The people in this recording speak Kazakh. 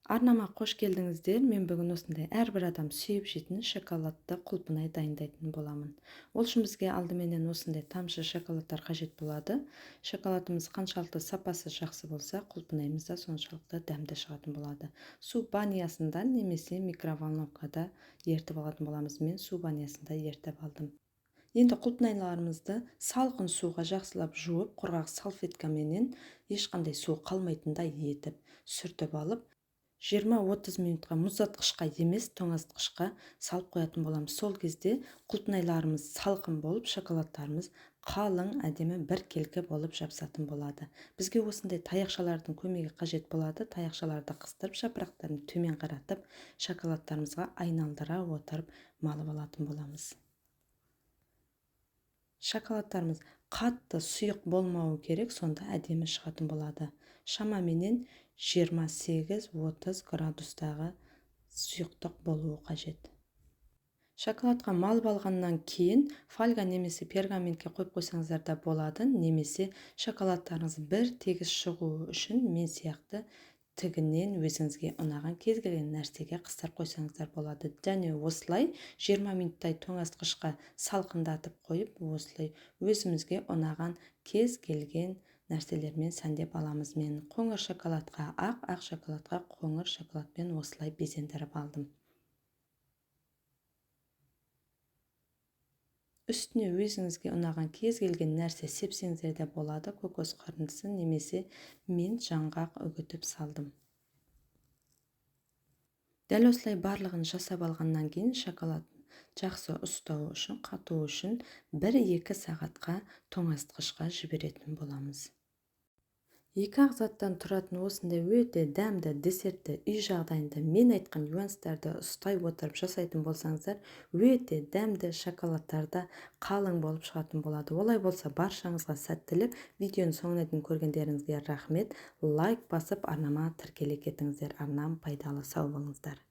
Арнама қош келдіңіздер. Мен бүгін осындай әрбір адам сүйіп жейтін шоколадты құлпынай дайындайтын боламын. Ол үшін бізге алдыменен осындай тамшы шоколадтар қажет болады. Шоколадымыз қаншалықты сапасы жақсы болса, құлпынайымыз да соншалықты дәмді шығатын болады. Су банясында немесе микроволновкада ертіп алатын боламыз. Мен су банясында ертіп алдым. Енді құлпынайларымызды салқын суға жақсылап жуып, құрғақ салфеткаменен ешқандай су қалмайтындай етіп сүртіп алып, 20-30 минутқа мұздатқышқа емес тоңазытқышқа салып қоятын боламыз. Сол кезде құлпынайларымыз салқын болып, шоколадтарымыз қалың, әдемі бір келкі болып жабысатын болады. Бізге осындай таяқшалардың көмегі қажет болады. Таяқшаларды қыстырып, жапырақтарын төмен қаратып, шоколадтарымызға айналдыра отырып малып алатын боламыз. Шоколадтарымыз қатты сұйық болмауы керек, сонда әдемі шығатын болады. Шамаменен 28-30 градустағы сұйықтық болуы қажет. Шоколадқа малып алғаннан кейін фольга немесе пергаментке қойып қойсаңыздар да болады, немесе шоколадтарыңыз бір тегіс шығуы үшін мен сияқты тігінен өзіңізге ұнаған кез келген нәрсеге қыстырып қойсаңыздар болады. Және осылай 20 минуттай тоңазытқышқа салқындатып қойып, осылай өзімізге ұнаған кез келген нәрселермен сәндеп аламыз. Мен қоңыр шоколадқа ақ шоколадқа қоңыр шоколадпен осылай безендіріп алдым. Үстіне өзіңізге ұнаған кез келген нәрсе сепсеңіздер де болады. Кокос қырындысы немесе мен жаңғақ үгітіп салдым. Дәл осылай барлығын жасап алғаннан кейін шоколадын жақсы ұстау үшін, қату үшін 1-2 сағатқа тоңазытқышқа жіберетін боламыз. 2 заттан тұратын осындай өте дәмді десертті үй жағдайында мен айтқан нюанстарды ұстай отырып жасайтын болсаңыздар, өте дәмді шоколадтарда қалың болып шығатын болады. Олай болса, баршаңызға сәттілік. Видеоның соңына дейін көргендеріңізге рахмет. Лайк басып, арнама тіркеле кетіңіздер. Арнам пайдалы, сау болыңыздар.